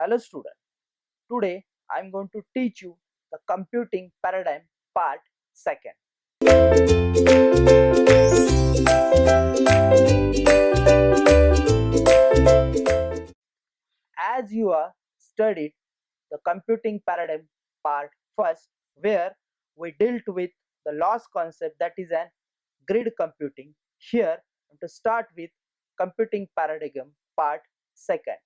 Hello student. Today I am going to teach you the computing paradigm part 2nd. As you are studied the computing paradigm part 1st, where we dealt with the loss concept, that is an grid computing. Here to start with computing paradigm part 2nd.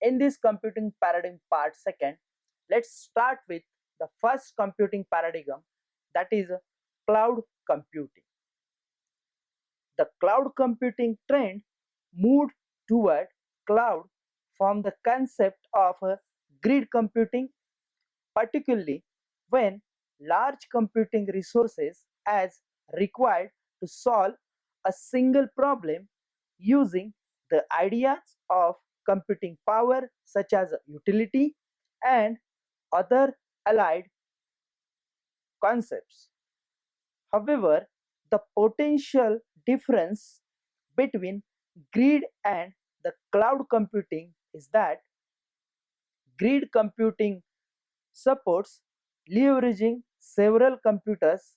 In this computing paradigm part 2nd, let's start with the first computing paradigm, that is cloud computing. The cloud computing trend moved toward cloud from the concept of grid computing, particularly when large computing resources as required to solve a single problem using the ideas of computing power such as utility and other allied concepts. However, the potential difference between grid and the cloud computing is that grid computing supports leveraging several computers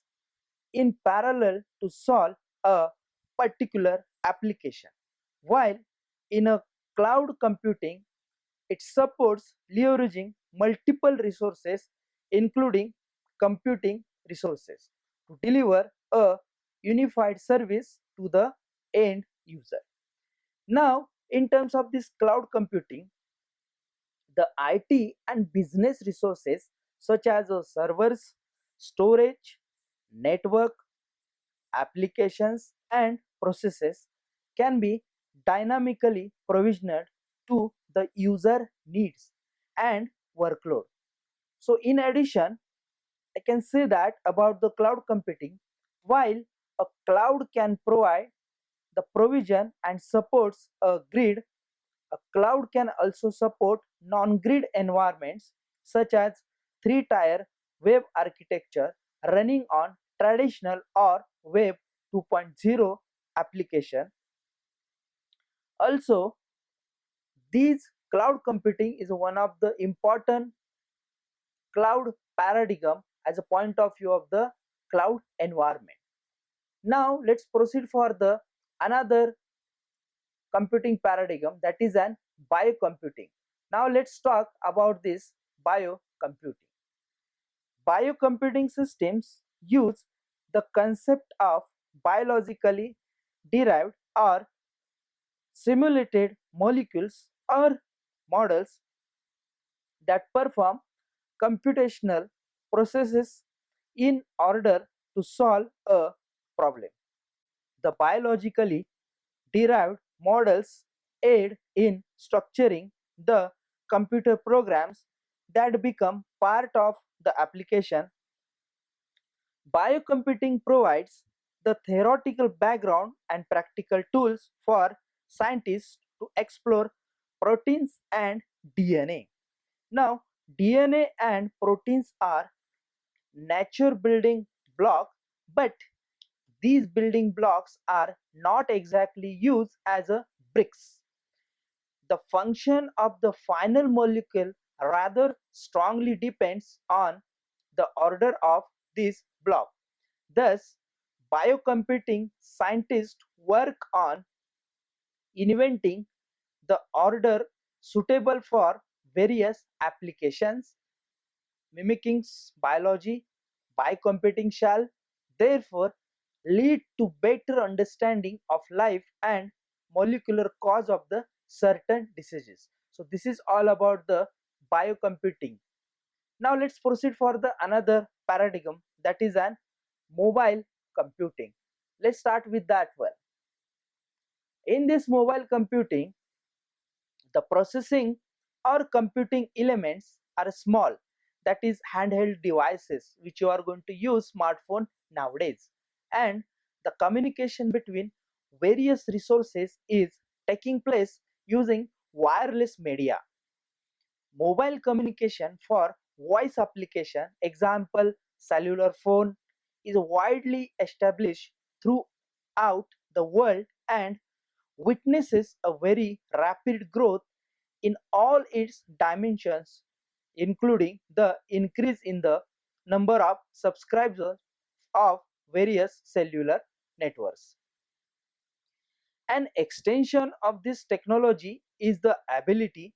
in parallel to solve a particular application, while in a cloud computing it supports leveraging multiple resources including computing resources to deliver a unified service to the end user. Now, in terms of this cloud computing, the IT and business resources such as servers, storage, network, applications, and processes can be dynamically provisioned to the user needs and workload. So, in addition, I can say that about the cloud computing, while a cloud can provide the provision and supports a grid, a cloud can also support non-grid environments such as three-tier web architecture running on traditional or web 2.0 application. Also, these cloud computing is one of the important cloud paradigm as a point of view of the cloud environment. Now let's proceed for the another computing paradigm, that is an biocomputing. Now let's talk about this biocomputing. Biocomputing systems use the concept of biologically derived or simulated molecules or models that perform computational processes in order to solve a problem. The biologically derived models aid in structuring the computer programs that become part of the application. Biocomputing provides the theoretical background and practical tools for scientists to explore proteins and DNA. Now, DNA and proteins are nature building block, but these building blocks are not exactly used as a bricks. The function of the final molecule rather strongly depends on the order of this block. Thus, biocomputing scientists work on inventing the order suitable for various applications. Mimicking biology, biocomputing shall therefore lead to better understanding of life and molecular cause of the certain diseases. So this is all about the biocomputing. Now let's proceed for the another paradigm, that is an mobile computing. Let's start with that one. In this mobile computing, the processing or computing elements are small, that is handheld devices which you are going to use smartphone nowadays, and the communication between various resources is taking place using wireless media. Mobile communication for voice application, example cellular phone, is widely established throughout the world and witnesses a very rapid growth in all its dimensions, including the increase in the number of subscribers of various cellular networks. An extension of this technology is the ability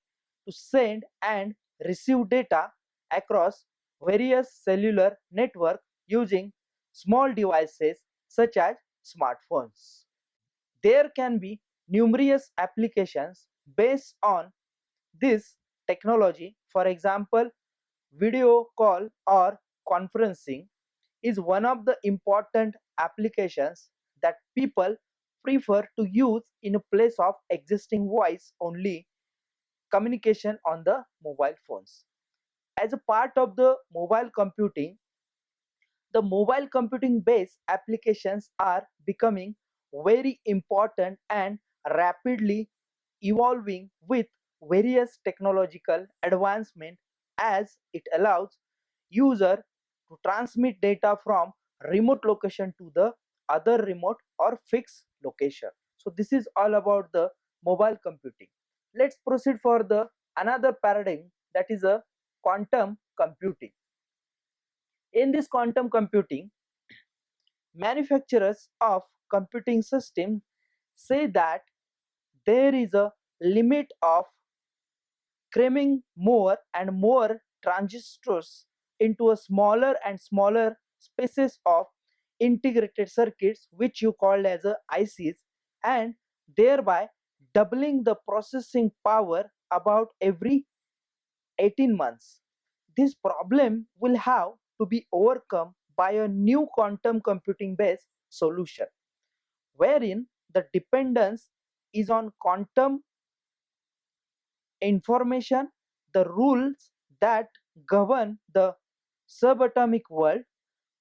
to send and receive data across various cellular networks using small devices such as smartphones. There can be numerous applications based on this technology. For example, video call or conferencing is one of the important applications that people prefer to use in place of existing voice only communication on the mobile phones. As a part of the mobile computing, the mobile computing based applications are becoming very important and rapidly evolving with various technological advancement as it allows user to transmit data from remote location to the other remote or fixed location. So this is all about the mobile computing. Let's proceed for the another paradigm, that is a quantum computing. In this quantum computing, manufacturers of computing systems say that there is a limit of cramming more and more transistors into a smaller and smaller spaces of integrated circuits, which you called as a ICs, and thereby doubling the processing power about every 18 months. This problem will have to be overcome by a new quantum computing based solution, wherein the dependence is on quantum information, the rules that govern the subatomic world.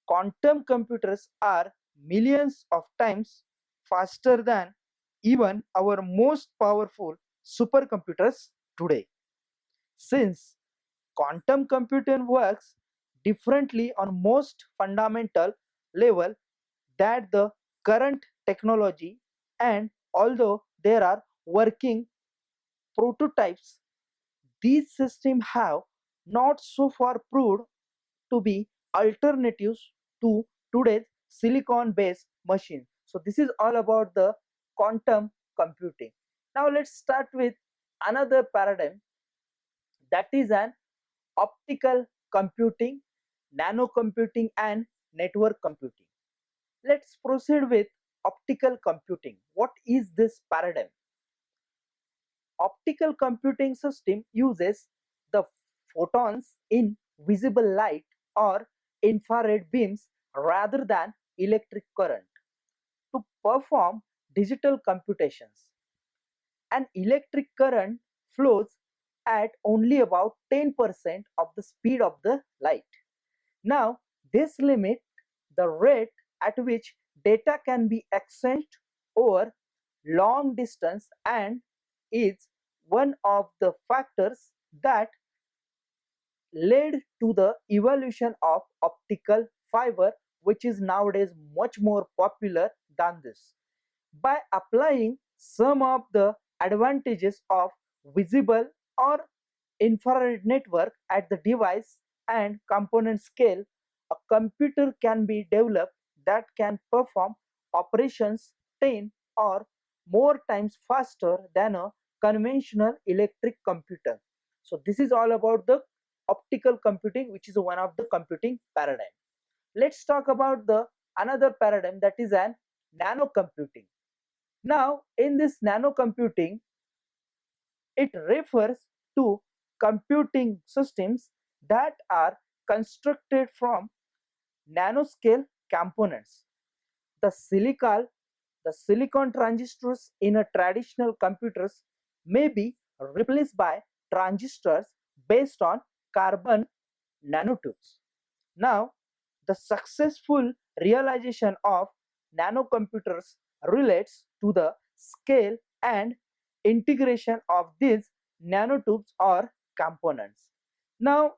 Quantum computers are millions of times faster than even our most powerful supercomputers today. Since quantum computing works differently on most fundamental level that the current technology, and although there are working prototypes, these systems have not so far proved to be alternatives to today's silicon based machine. So this is all about the quantum computing. Now let's start with another paradigm, that is an optical computing, nano computing and network computing. Let's proceed with optical computing. What is this paradigm? Optical computing system uses the photons in visible light or infrared beams rather than electric current to perform digital computations. An electric current flows at only about 10% of the speed of the light. Now, this limits the rate at which data can be exchanged over long distance and is one of the factors that led to the evolution of optical fiber, which is nowadays much more popular than this. By applying some of the advantages of visible or infrared network at the device and component scale, a computer can be developed that can perform operations 10 or more times faster than a conventional electric computer. So this is all about the optical computing, which is one of the computing paradigm. Let's talk about the another paradigm, that is an nano computing. Now, in this nano computing, it refers to computing systems that are constructed from nanoscale components. The silical, the silicon transistors in a traditional computers may be replaced by transistors based on carbon nanotubes. Now, the successful realization of nanocomputers relates to the scale and integration of these nanotubes or components. Now,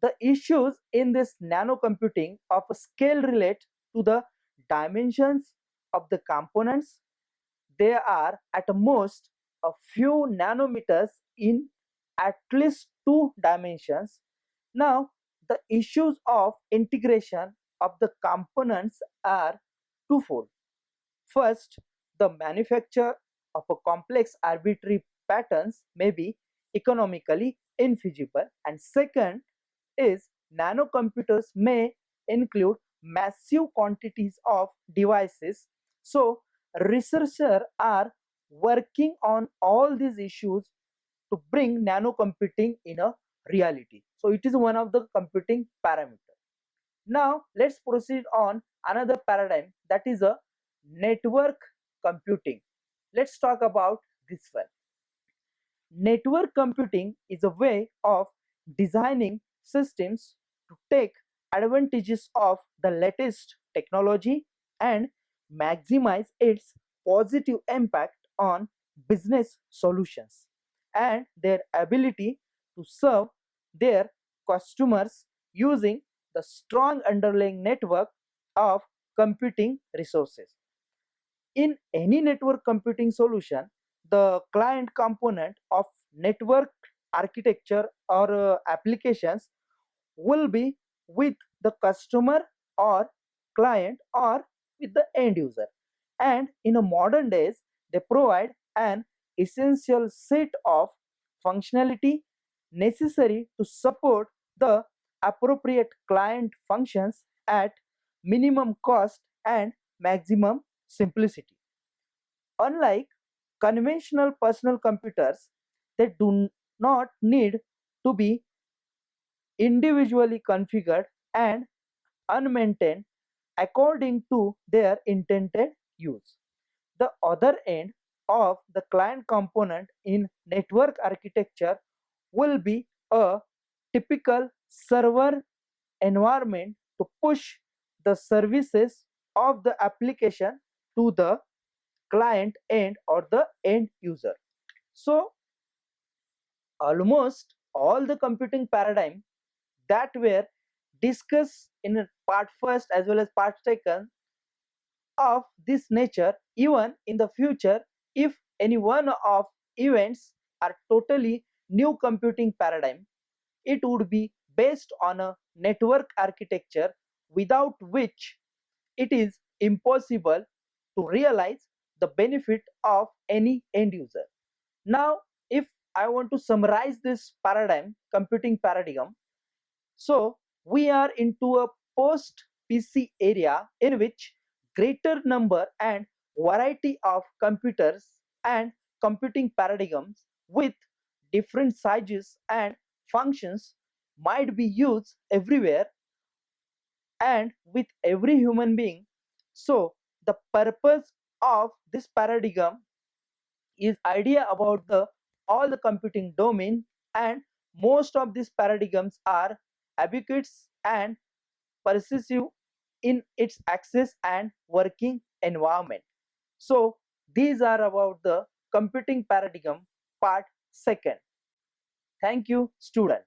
the issues in this nanocomputing of scale relate to the dimensions of the components. They are at most a few nanometers in at least two dimensions. Now, the issues of integration of the components are twofold. First, the manufacture of a complex arbitrary patterns may be economically infeasible, and second is nanocomputers may include massive quantities of devices. So researchers are working on all these issues to bring nanocomputing in a reality. So it is one of the computing parameters. Now let's proceed on another paradigm, that is a network computing. Let's talk about this one. Network computing is a way of designing systems to take advantages of the latest technology and maximize its positive impact on business solutions and their ability to serve their customers using the strong underlying network of computing resources. In any network computing solution, the client component of network architecture or applications will be with the customer or client or with the end user. And in a modern days, they provide an essential set of functionality necessary to support the appropriate client functions at minimum cost and maximum simplicity. Unlike conventional personal computers, they do not need to be individually configured and unmaintained according to their intended use. The other end of the client component in network architecture will be a typical server environment to push the services of the application to the client end or the end user. So almost all the computing paradigm that were discussed in part first as well as part second of this nature, even in the future, if any one of events are totally new computing paradigm, it would be based on a network architecture without which it is impossible to realize the benefit of any end user. Now, if I want to summarize this paradigm, computing paradigm, so we are into a post PC area in which greater number and variety of computers and computing paradigms with different sizes and functions might be used everywhere and with every human being. So the purpose of this paradigm is idea about the all the computing domain, and most of these paradigms are ubiquitous and pervasive in its access and working environment. So these are about the computing paradigm part second. Thank you, student.